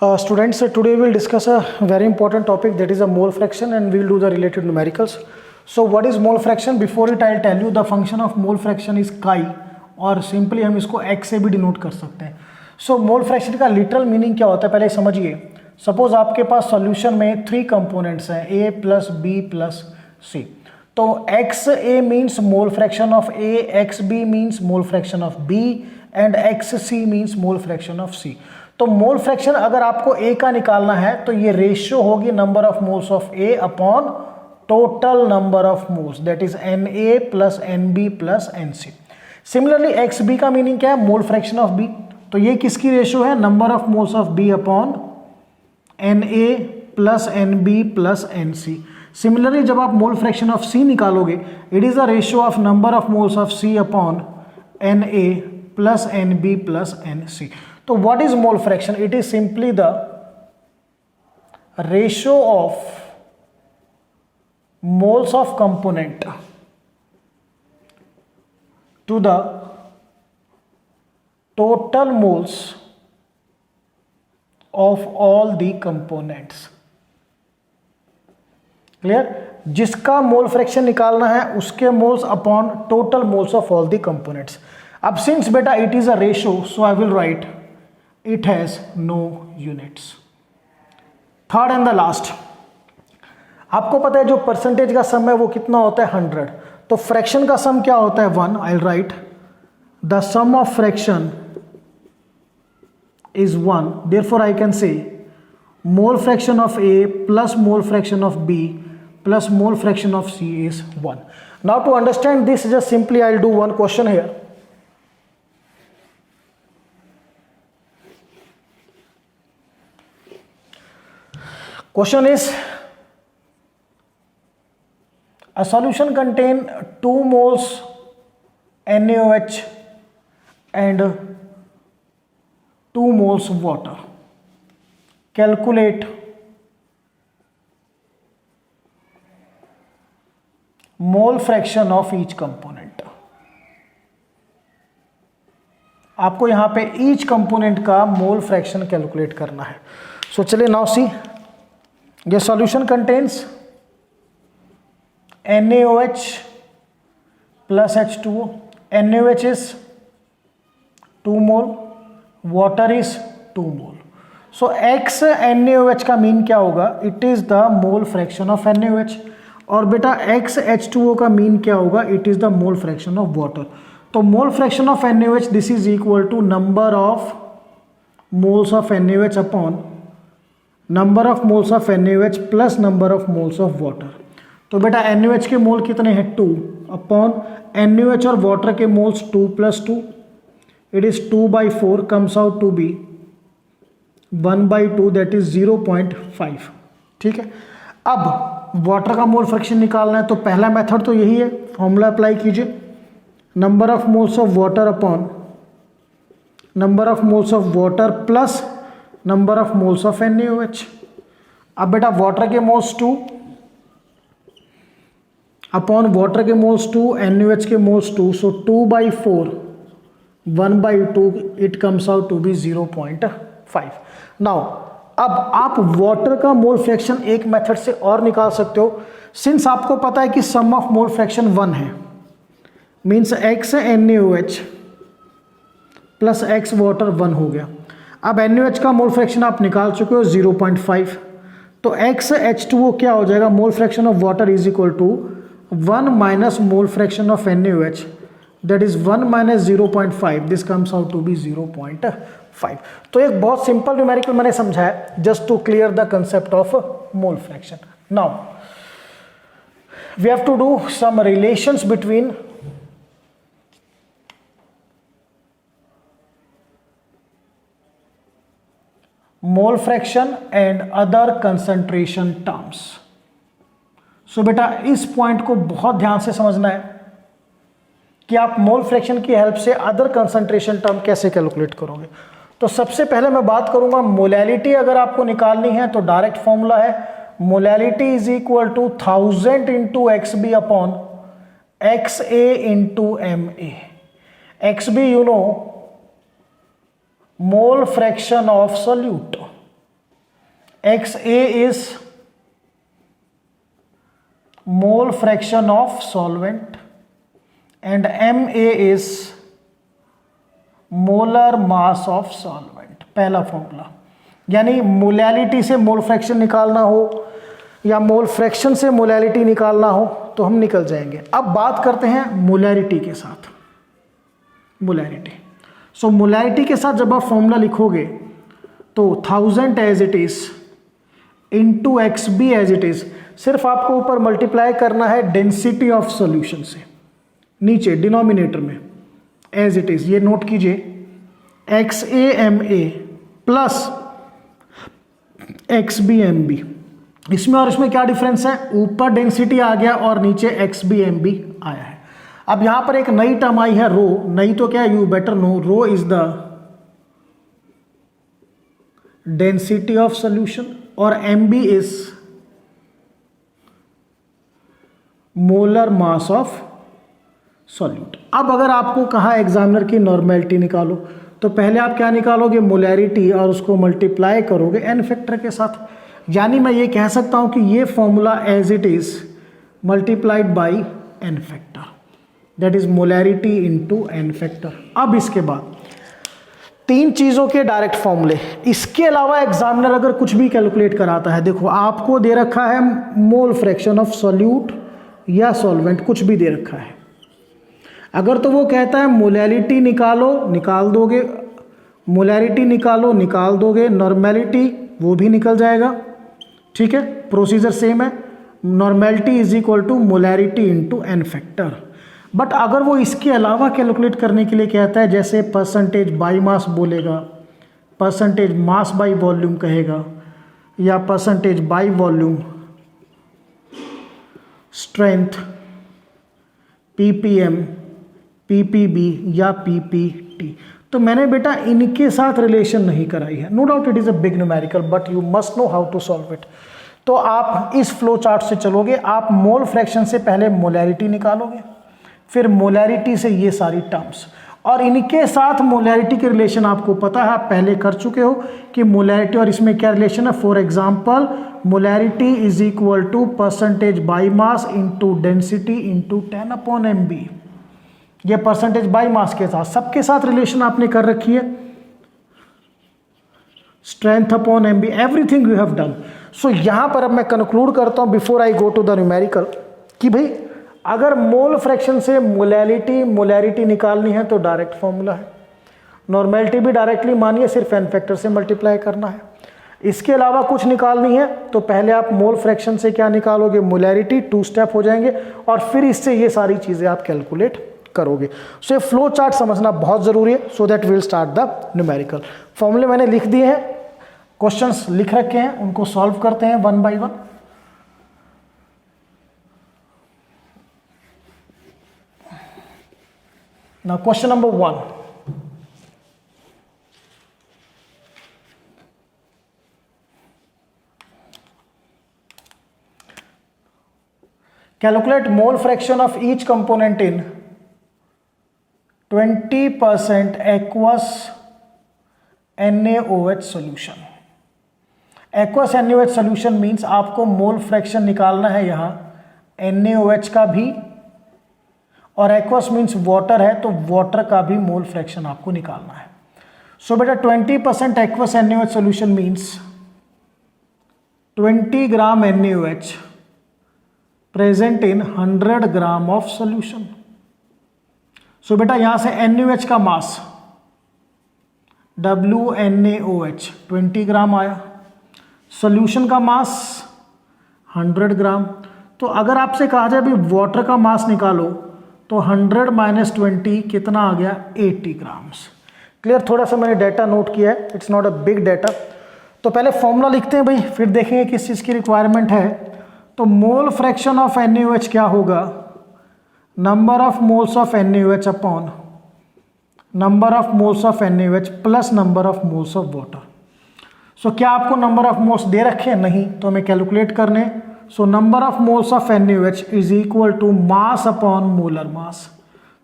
Students, today we will discuss a very important topic, that is a mole fraction, and we will do the related numericals. So what is mole fraction? Before it I will tell you the function of mole fraction is chi, और simply हम इसको x से भी denote कर सकते हैं. सो mole fraction का literal meaning क्या होता है पहले समझिए. सपोज आपके पास सॉल्यूशन में 3 कंपोनेंट्स हैं a plus B plus C. तो X A means mole fraction of A, X B means mole fraction of B and X C means mole fraction of C. तो मोल फ्रैक्शन अगर आपको ए का निकालना है तो ये रेशियो होगी number of moles of A upon total number of moles, that is N A plus N B plus N C. Similarly X B का मीनिंग क्या है? Mole fraction of B. तो ये किसकी रेशियो है? Number of moles of B upon N A plus N B plus N C. Similarly जब आप mole fraction of C निकालोगे, it is the ratio of number of moles of C upon N A plus N B plus N C. तो what is mole fraction? It is simply the ratio of moles of component to the total moles of all the components. Clear? जिसका mole fraction निकालना है उसके moles upon total moles of all the components. अब since बेटा it is a ratio, so I will write it has no units. Third and the last, आपको पता है जो परसेंटेज का सम है वो कितना होता है? 100. तो फ्रैक्शन का सम क्या होता है? 1. I will write the sum of fraction is 1. Therefore I can say mole fraction of A plus mole fraction of B plus mole fraction of C is 1. Now to understand this just simply I will do one question here. Question is a solution contain 2 moles NaOH and 2 moles water. Calculate mole fraction of each component. आपको यहां पे each component का mole fraction calculate करना है. So चलिए now see, ये solution contains NaOH plus H2O. NaOH is 2 mole, water is 2 mole. So X NaOH का mean क्या होगा? It is the mole fraction of NaOH. और बेटा X H2O का मीन क्या होगा? It is the mole fraction of water. तो mole fraction of NaOH this is equal to number of moles of NaOH upon number of moles of NaOH plus number of moles of water. तो बेटा NaOH के मोल कितने हैं? 2 upon NaOH और water के moles 2 plus 2, it is 2/4 comes out to be 1/2, that is 0.5. ठीक है. अब वाटर का मोल फ्रैक्शन निकालना है तो पहला मेथड तो यही है, फॉर्मूला अप्लाई कीजिए. Number of moles of water upon number of moles of water plus number of moles of NaOH. अब बेटा वाटर के मोल्स 2 अपॉन वाटर के मोल्स 2, NaOH के moles 2, so 2/4 1/2, it comes out to be 0.5. Now अब आप water का mole fraction एक method से और निकाल सकते हो. सिंस आपको पता है कि सम ऑफ मोल फ्रैक्शन 1 है, means X NaOH plus X water 1 हो गया. अब NaOH का मोल फ्रैक्शन आप निकाल चुके हो 0.5. तो X H2O क्या हो जाएगा? Mole fraction of water is equal to 1 minus mole fraction of NaOH, that is 1 minus 0.5, this comes out to be 0.5. तो एक बहुत सिंपल न्यूमेरिकल मैंने समझाया just to clear the concept of mole fraction. Now we have to do some relations between mole fraction and other concentration terms. So बेटा इस point को बहुत ध्यान से समझना है कि आप मोल फ्रैक्शन की हेल्प से अदर कंसंट्रेशन टर्म कैसे कैलकुलेट करोगे. तो सबसे पहले मैं बात करूंगा मोलैलिटी. अगर आपको निकालनी है तो डायरेक्ट फॉर्मूला है molality is equal to 1000 into XB upon XA into MA. XB you know mole fraction of solute. XA is mole fraction of solvent and MA is molar mass of solvent। पहला formula, यानी molality से mole fraction निकालना हो या mole fraction से molality निकालना हो तो हम निकल जाएंगे। अब बात करते हैं मोलैरिटी के साथ। मोलैरिटी, सो मोलैरिटी के साथ जब आप फॉर्मूला लिखोगे तो 1000 as it is into XB as it is, सिर्फ आपको ऊपर मल्टीप्लाई करना है डेंसिटी ऑफ सॉल्यूशन से, नीचे डिनोमिनेटर में एज इट इज, ये नोट कीजिए XAMA प्लस XBMB। इसमें और इसमें क्या डिफरेंस है, ऊपर डेंसिटी आ गया और नीचे XBMB आया है। अब यहां पर एक नई टर्म आई है रो, नई तो क्या, you better know, rho is the density of solution और MB is molar mass of solute. अब अगर आपको कहा एग्जामिनर की नॉर्मेलिटी निकालो तो पहले आप क्या निकालोगे, मोलैरिटी, और उसको मल्टीप्लाई करोगे n फैक्टर के साथ। यानी मैं ये कह सकता हूं कि ये formula as it is multiplied by n factor, that is molarity into n factor. अब इसके बाद 3 चीज़ों के डायरेक्ट फॉर्मूले, इसके अलावा एग्जामिनर अगर कुछ भी कैलकुलेट कराता है, देखो आपको दे रखा है मोल फ्रैक्शन ऑफ सॉल्यूट या सॉल्वेंट, कुछ भी दे रखा है, अगर तो वो कहता है मोलैलिटी निकालो, निकाल दोगे, मोलैरिटी निकालो, निकाल दोगे, नॉर्मेलिटी वो भी निकल जाएगा, ठीक है, प्रोसीजर सेम है, normality is equal to molarity into n factor. But अगर वो इसके अलावा कैलकुलेट करने के लिए कहता है, जैसे परसेंटेज बाई मास बोलेगा, परसेंटेज मास बाई वॉल्यूम कहेगा, या percentage by volume strength, PPM, PPB या PPT, तो मैंने बेटा इनके साथ रिलेशन नहीं कराई है। No doubt it is a big numerical but you must know how to solve it. तो आप इस फ्लो चार्ट से चलोगे, आप मोल फ्रैक्शन से पहले मोलैरिटी निकालोगे, फिर मोलैरिटी से ये सारी टर्म्स, और इनके साथ मोलैरिटी के रिलेशन आपको पता है, आप पहले कर चुके हो कि मोलैरिटी और इसमें क्या रिलेशन है। For example molarity is equal to percentage by mass into density into 10/MB, ये परसेंटेज बाई मास के साथ, सबके साथ रिलेशन आपने कर रखी है, strength upon MB, everything you have done. So यहां पर अब मैं कंक्लूड करता हूं before I go to the numerical कि भाई अगर मोल फ्रैक्शन से मोलैरिटी निकालनी है तो डायरेक्ट फॉर्मूला है, नॉर्मेलिटी भी डायरेक्टली मानिए, सिर्फ n फैक्टर से मल्टीप्लाई करना है। इसके अलावा कुछ निकालनी है तो पहले आप मोल फ्रैक्शन से क्या निकालोगे, मोलैरिटी, 2 स्टेप हो जाएंगे, और फिर इससे ये सारी चीज़ें आप कैलकुलेट करोगे। सो ये फ्लो चार्ट समझना बहुत ज़रूरी है, सो that will start the numerical. फॉर्मूले मैंने लिख दिए हैं, क्वेश्चंस लिख रखे हैं, उनको सॉल्व करते हैं 1 by 1। Now question number 1. Calculate mole fraction of each component in 20% aqueous NaOH solution. Aqueous NaOH solution means आपको मोल फ्रैक्शन निकालना है यहाँ NaOH का भी, और एक्वस मीन्स वाटर है तो वाटर का भी मोल फ्रैक्शन आपको निकालना है। सो बेटा 20% aqueous NaOH solution means 20 gram NaOH present in 100 gram of solution. So बेटा यहां से NaOH का मास WNaOH 20 ग्राम आया, सोल्यूशन का मास 100 ग्राम। तो अगर आपसे कहा जाए भी वाटर का मास निकालो तो 100 माइनस 20 कितना आ गया, 80 ग्राम्स। क्लियर, थोड़ा सा मैंने डाटा नोट किया है, it's not a big data. तो पहले फॉर्मूला लिखते हैं भाई, फिर देखेंगे किस चीज़ की रिक्वायरमेंट है। तो मोल फ्रैक्शन ऑफ NaOH क्या होगा, number of moles of NaOH upon number of moles of NaOH plus number of moles of water. So क्या आपको नंबर ऑफ मोल्स दे रखे हैं, नहीं, तो हमें कैलकुलेट करने। So number of moles of NaOH is equal to mass upon molar mass.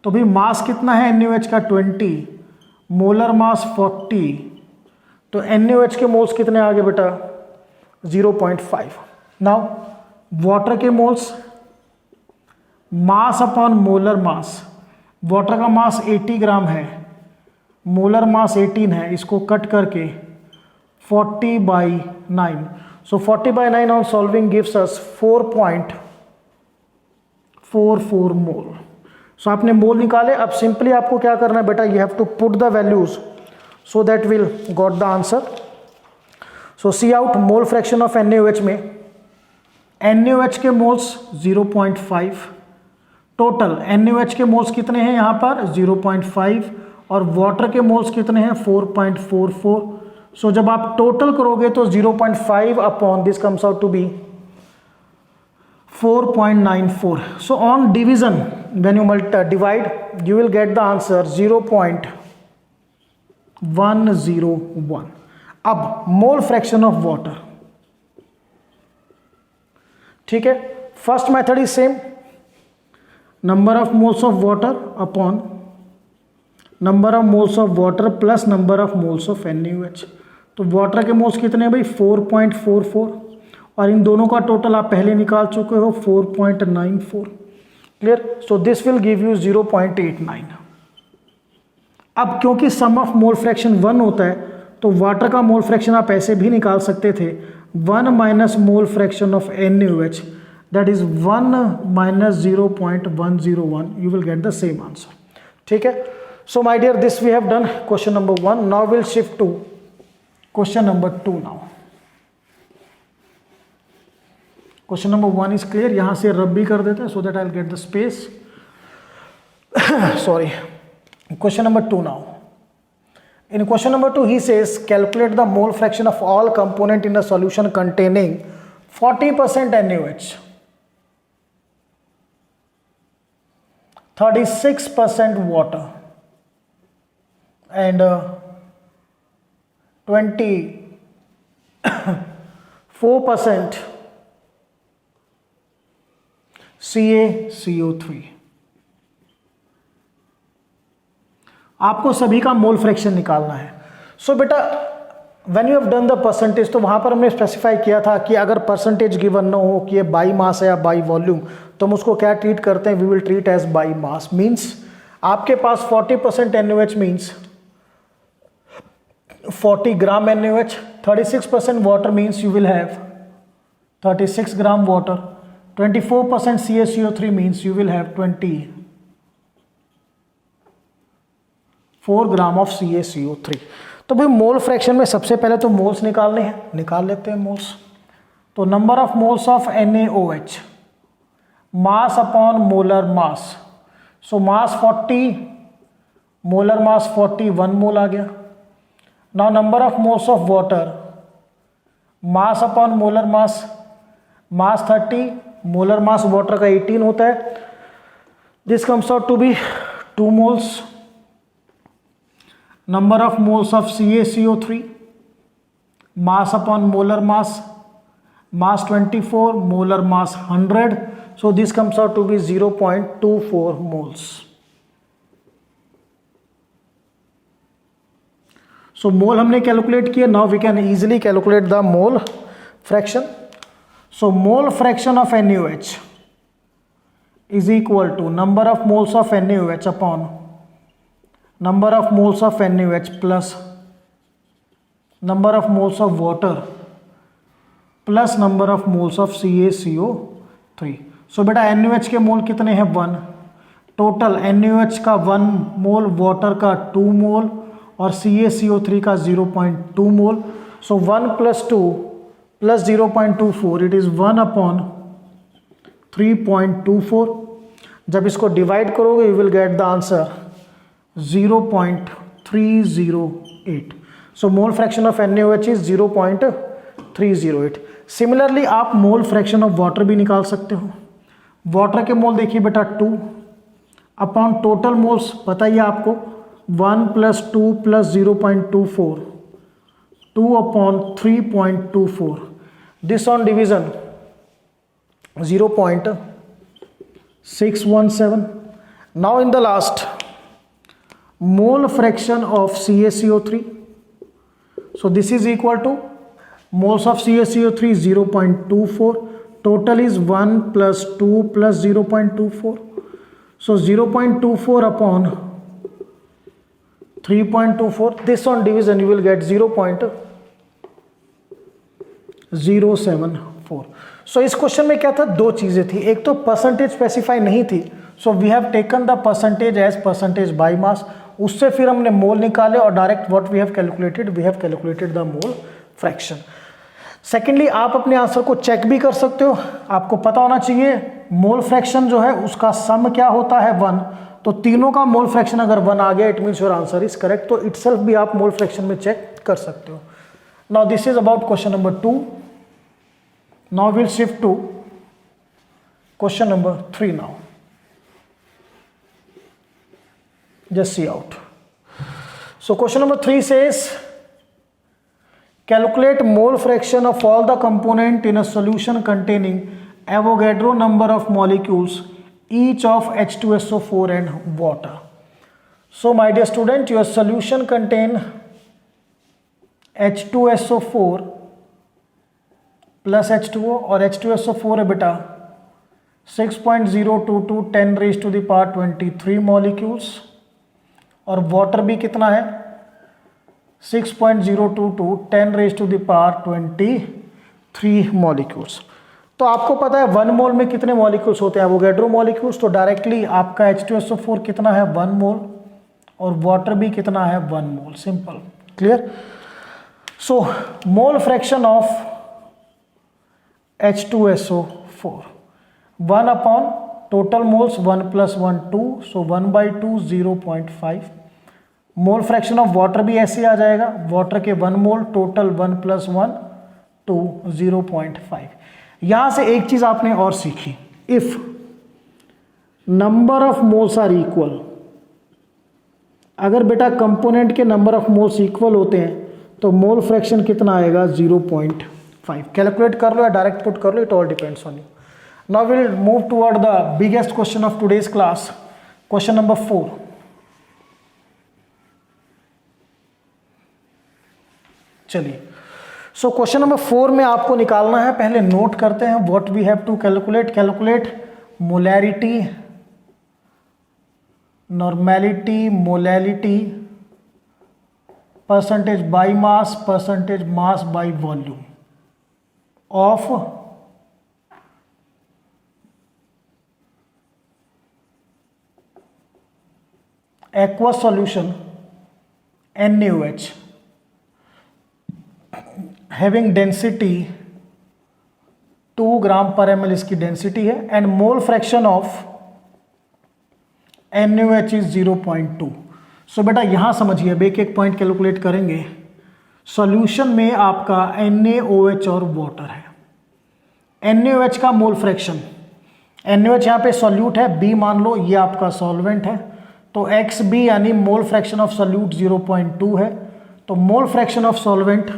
तो भाई मास कितना है NaOH का 20, मोलर मास 40, तो NaOH के मोल्स कितने आ गए बेटा 0.5. नाउ वाटर के मोल्स, मास अपॉन मोलर मास, वाटर का मास 80 ग्राम है, मोलर मास 18 है, इसको कट करके 40/9. सो 40/9 ऑन सॉल्विंग गिव्स अस 4.44 मोल. सो आपने मोल निकाले. अब सिंपली आपको क्या करना है बेटा, you have to put the values so that will got the answer. So see out mole fraction of NaOH में NaOH के मोल्स 0.5, टोटल NaOH के मोल्स कितने हैं यहाँ पर 0.5 और वाटर के मोल्स कितने हैं 4.44. सो जब आप टोटल करोगे तो 0.5 upon this comes out to be 4.94. So on division, when you divide, you will get the answer 0.101. अब मोल फ्रैक्शन ऑफ वाटर, ठीक है. First method is same, number of moles of water upon number of moles of water plus number of moles of NaOH. तो water के moles कितने हैं भाई 4.44 और इन दोनों का टोटल आप पहले निकाल चुके हो 4.94. Clear. So this will give you 0.89. अब क्योंकि सम ऑफ मोल फ्रैक्शन 1 होता है तो वाटर का मोल फ्रैक्शन आप ऐसे भी निकाल सकते थे 1 minus mole fraction of NaOH, that is 1 minus 0.101. You will get the same answer. ठीक है. So my dear, this we have done question number 1. Now will shift to question number 2. Now question number 1 is clear. यहां से rub भी कर देते हैं so that I will get the space. Sorry. Question number 2 now. In question number 2, he says calculate the mole fraction of all component in a solution containing 40% NaOH, 36% water, and 24% CaCO3. आपको सभी का मोल fraction निकालना है. So बेटा when you have done the percentage, तो वहाँ पर हमने स्पेसिफाई किया था कि अगर परसेंटेज गिवन न हो कि ये बाई मास है या बाई वॉल्यूम, तो हम उसको क्या ट्रीट करते हैं, we will treat as by mass. Means आपके पास 40% NaOH means 40 gram NaOH, 36% water means you will have 36 gram water, 24% CaCO3 means you will have 24 gram of CaCO3. तो भाई मोल फ्रैक्शन में सबसे पहले तो मोल्स निकालने हैं, निकाल लेते हैं मोल्स. तो number of moles of NaOH, mass upon molar mass. So mass 40, molar mass 41 mole आ गया. Now number of moles of water, mass upon molar mass, mass 30, molar mass water का 18 होता है. This comes out to be 2 moles. Number of moles of CaCO3, mass upon molar mass, mass 24, molar mass 100. So this comes out to be 0.24 moles. So mole हमने calculate किया. Now we can easily calculate the mole fraction. So mole fraction of NaOH is equal to number of moles of NaOH upon number of moles of NaOH plus number of moles of water plus number of moles of CaCO3. सो बेटा NaOH के मोल कितने हैं 1, total NaOH का 1 मोल, water का 2 मोल और CaCO3 का 0.2 मोल. सो 1 + 2 + 0.24 it is 1 upon 3.24. जब इसको डिवाइड करोगे you will get the answer 0.308. So mole fraction of NaOH is 0.308. Similarly आप मोल फ्रैक्शन ऑफ वाटर भी निकाल सकते हो. वाटर के मोल देखिए बेटा 2 अपॉन टोटल मोल्स बताइए आपको 1 + 2 + 0.24, 2 upon 3.24. This on division 0.617. Now in the last mole fraction of CaCO3. So this is equal to moles of CaCO3 is 0.24, total is 1 plus 2 plus 0.24, so 0.24 upon 3.24, this on division you will get 0.074. सो इस question में क्या था, दो चीज़ें थी, एक तो percentage specify नहीं थी, so we have taken the percentage as percentage by mass, उससे फिर हमने मोल निकाले और direct what we have calculated the mole fraction. Secondly आप अपने आंसर को चेक भी कर सकते हो, आपको पता होना चाहिए मोल फ्रैक्शन जो है उसका सम क्या होता है 1, तो तीनों का मोल फ्रैक्शन अगर 1 आ गया it means your answer is correct, तो इटसेल्फ भी आप मोल फ्रैक्शन में चेक कर सकते हो। Now this is about question number 2। Now we'll shift to question number 3 now. Just see out. So question number 3 says, calculate mole fraction of all the component in a solution containing Avogadro number of molecules each of H2SO4 and water. So my dear student, your solution contain H2SO4 plus H2O और H2SO4 है बेटा 6.022 10 raise to the power 23 molecules, और water भी कितना है 6.022 10 raise to the power 23 molecules. तो आपको पता है 1 मोल में कितने मॉलिक्यूल्स होते हैं, एवोगैड्रो मॉलिक्यूल्स, तो डायरेक्टली आपका H2SO4 कितना है 1 मोल और वाटर भी कितना है 1 mole, simple, clear. So mole fraction of H2SO4 1 upon total moles 1 plus 1 2, so 1 by 2 0.5। Mole fraction of water भी ऐसे आ जाएगा, वाटर के 1 मोल टोटल 1 plus 1 2 0.5। यहां से एक चीज आपने और सीखी, if number of moles are equal, अगर बेटा कंपोनेंट के नंबर ऑफ मोल्स इक्वल होते हैं तो मोल फ्रैक्शन कितना आएगा 0.5। कैलकुलेट कर लो या डायरेक्ट पुट कर लो, it all depends on you. Now will move toward the biggest question of today's class, question number 4। चलिए, सो क्वेश्चन नंबर 4 में आपको निकालना है, पहले नोट करते हैं what we have to calculate molarity, normality, molality, percentage by mass, percentage mass by volume of aqueous solution NaOH having density 2 gram per ml इसकी density है, and mole fraction of NaOH is 0.2। सो बेटा यहां समझिए, अब एक एक point calculate करेंगे। सॉल्यूशन में आपका NaOH और वाटर है, NaOH का मोल फ्रैक्शन, NaOH यहाँ पे सॉल्यूट है, B मान लो ये आपका सॉल्वेंट है, तो XB यानी मोल फ्रैक्शन ऑफ सॉल्यूट 0.2 है, तो mole fraction of solvent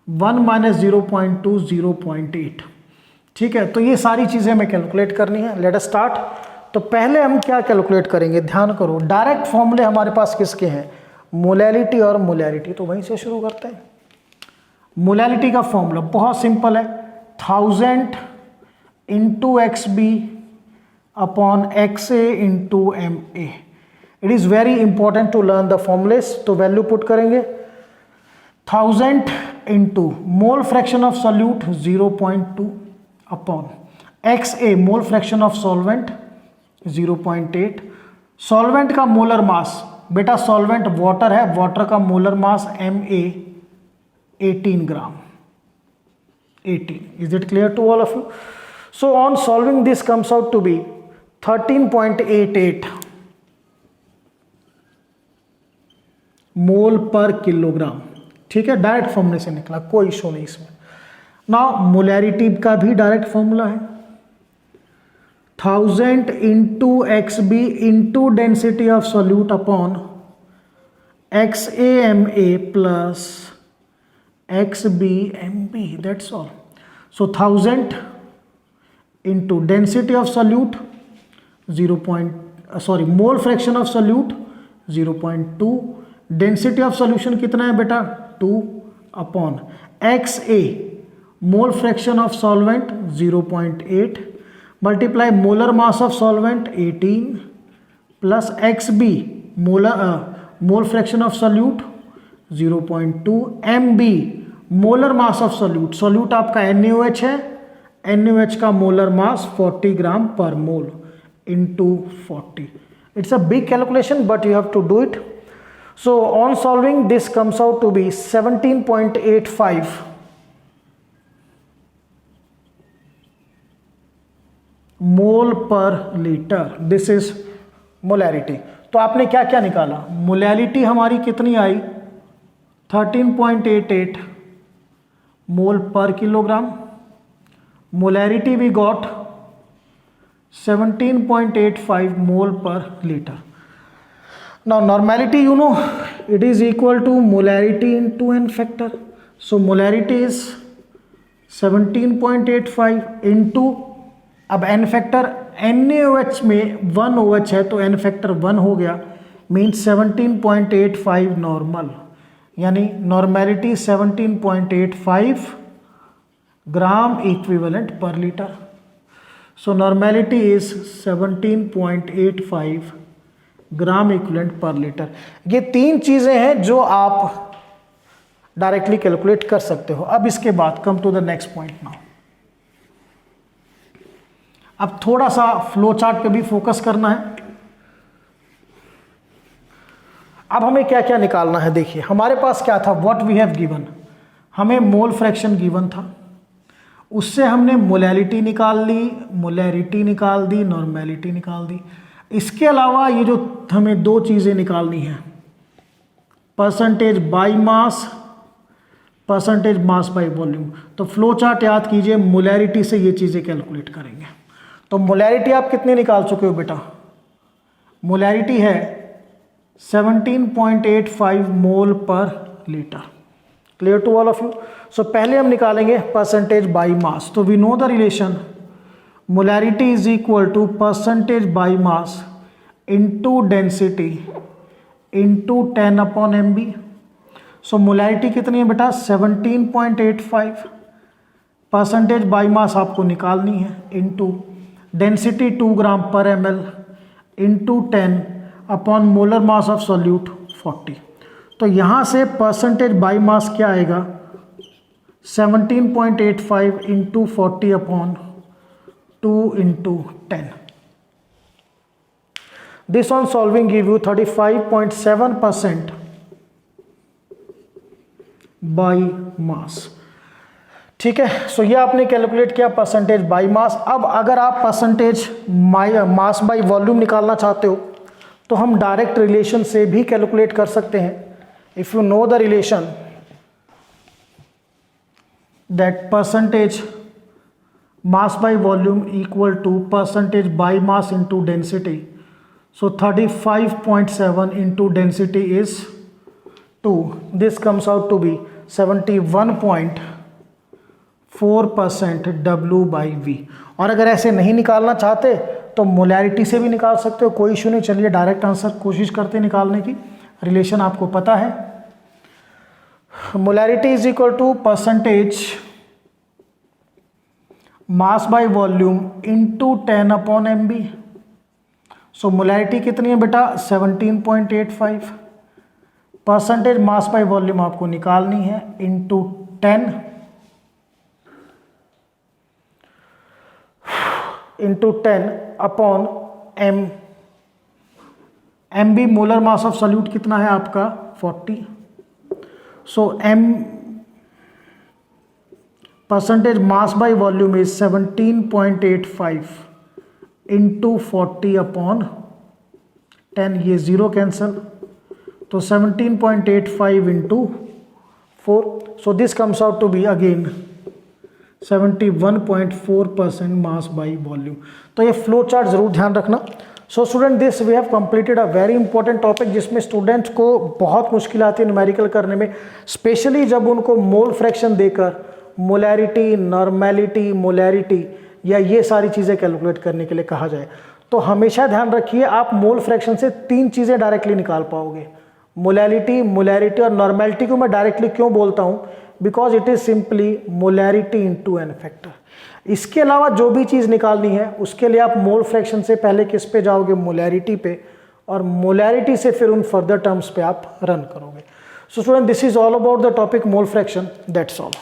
1 minus 0.2 0.8। ठीक है, तो ये सारी चीज़ें हमें कैलकुलेट करनी है। Let us start. तो पहले हम क्या कैलकुलेट करेंगे, ध्यान करो, डायरेक्ट फॉर्मूले हमारे पास किसके हैं, मोलैलिटी और मोलैरिटी, तो वहीं से शुरू करते हैं। मोलैलिटी का फॉर्मूला बहुत सिंपल है, 1000 into XB upon XA into MA। It is very important to learn the formulas. तो वैल्यू पुट करेंगे 1000 into mole fraction of solute 0.2 upon XA mole fraction of solvent 0.8। Solvent का molar mass, बेटा solvent water है, water का molar mass Ma 18 gram, 18। Is it clear to all of you? So on solving this comes out to be 13.88 mole per kilogram. ठीक है, direct फॉर्मूले से निकला, कोई इशू नहीं इसमें। नाउ मोलैरिटी का भी डायरेक्ट फॉर्मूला है, 1000 into XB into density of solute upon XAMA plus XBMB, that's all. So 1000 into density of solute mole fraction of solute 0.2, density of solution कितना है बेटा 2 upon XA mole fraction of solvent 0.8 multiply molar mass of solvent 18 plus XB mole fraction of solute 0.2 MB molar mass of solute, solute आपका NaOH है, NaOH का molar मास 40 ग्राम पर मोल into 40. It's a big calculation but you have to do it. So on solving this comes out to be 17.85 mole पर litre. This is molarity. तो आपने क्या क्या निकाला? मोलैरिटी हमारी कितनी आई? 13.88 mole per kilogram. Molarity we got 17.85 mole per liter. Now normality, you know, it is equal to molarity into n factor. So molarity is 17.85 into, अब n factor NaOH में 1 OH है तो n factor 1 हो गया, means 17.85 normal, यानी normality 17.85 gram equivalent पर litre. So normality is 17.85 gram equivalent पर litre. ये तीन चीजें हैं जो आप डायरेक्टली कैलकुलेट कर सकते हो. अब इसके बाद come to the next point now. अब थोड़ा सा फ्लो चार्ट पे भी फोकस करना है. अब हमें क्या क्या निकालना है? देखिए हमारे पास क्या था, व्हाट वी हैव गिवन. हमें मोल फ्रैक्शन गिवन था, उससे हमने मोलैरिटी निकाल ली, मोलैरिटी निकाल दी, नॉर्मेलिटी निकाल दी. इसके अलावा ये जो हमें दो चीज़ें निकालनी हैं, percentage by mass, percentage mass by volume. तो फ्लो चार्ट याद कीजिए, मोलैरिटी से ये चीज़ें कैलकुलेट करेंगे. तो मोलैरिटी आप कितनी निकाल चुके हो बेटा? मोलैरिटी है 17.85 मोल पर litre. Clear to all of you? So पहले हम निकालेंगे परसेंटेज बाई मास. तो we know the relation molarity is equal to percentage by mass into density into 10 upon MB. So molarity कितनी है बेटा? 17.85. परसेंटेज बाई मास आपको निकालनी है, into density 2 gram per ml into 10 upon molar mass of solute 40. तो यहाँ से percentage by मास क्या आएगा? 17.85 into 40 upon 2 into 10. This on solving give you 35.7% by mass. ठीक है. सो ये आपने कैलकुलेट किया परसेंटेज बाई मास. अब अगर आप परसेंटेज मास बाई वॉल्यूम निकालना चाहते हो तो हम डायरेक्ट रिलेशन से भी कैलकुलेट कर सकते हैं. If you know the relation that percentage mass by volume equal to percentage by mass into density, so 35.7 into density is 2. This comes out to be 71.4% W by V. और अगर ऐसे नहीं निकालना चाहते तो मोलैरिटी से भी निकाल सकते हो, कोई इशू नहीं. चलिए डायरेक्ट आंसर कोशिश करते निकालने की. रिलेशन आपको पता है, molarity is equal to percentage mass by volume into 10 upon MB. So molarity कितनी है बेटा? 17.85. परसेंटेज मास बाय वॉल्यूम आपको निकालनी है, into 10 into 10 upon MB molar mass of solute कितना है आपका? 40. So M percentage mass by volume is 17.85 into 40 upon 10. ये 0 कैंसल, तो 17.85 into 4. So this comes out to be again 71.4% mass by volume. तो ये फ्लो चार्ट जरूर ध्यान रखना. So student, this we have completed a very important topic जिसमें students को बहुत मुश्किल आती है न्यूमेरिकल करने में, स्पेशली जब उनको मोल फ्रैक्शन देकर मोलैरिटी, नॉर्मेलिटी, मोलैरिटी या ये सारी चीज़ें कैलकुलेट करने के लिए कहा जाए. तो हमेशा ध्यान रखिए, आप मोल फ्रैक्शन से तीन चीज़ें डायरेक्टली निकाल पाओगे. मोलैरिटी, मोलैरिटी और नॉर्मेलिटी को मैं डायरेक्टली क्यों बोलता हूँ? Because it is simply molarity into N factor. इसके अलावा जो भी चीज़ निकालनी है उसके लिए आप मोल फ्रैक्शन से पहले किस पे जाओगे, मोलैरिटी पे, और मोलैरिटी से फिर उन फर्दर टर्म्स पे आप रन करोगे। सो student, this is all about the topic mole fraction, that's all.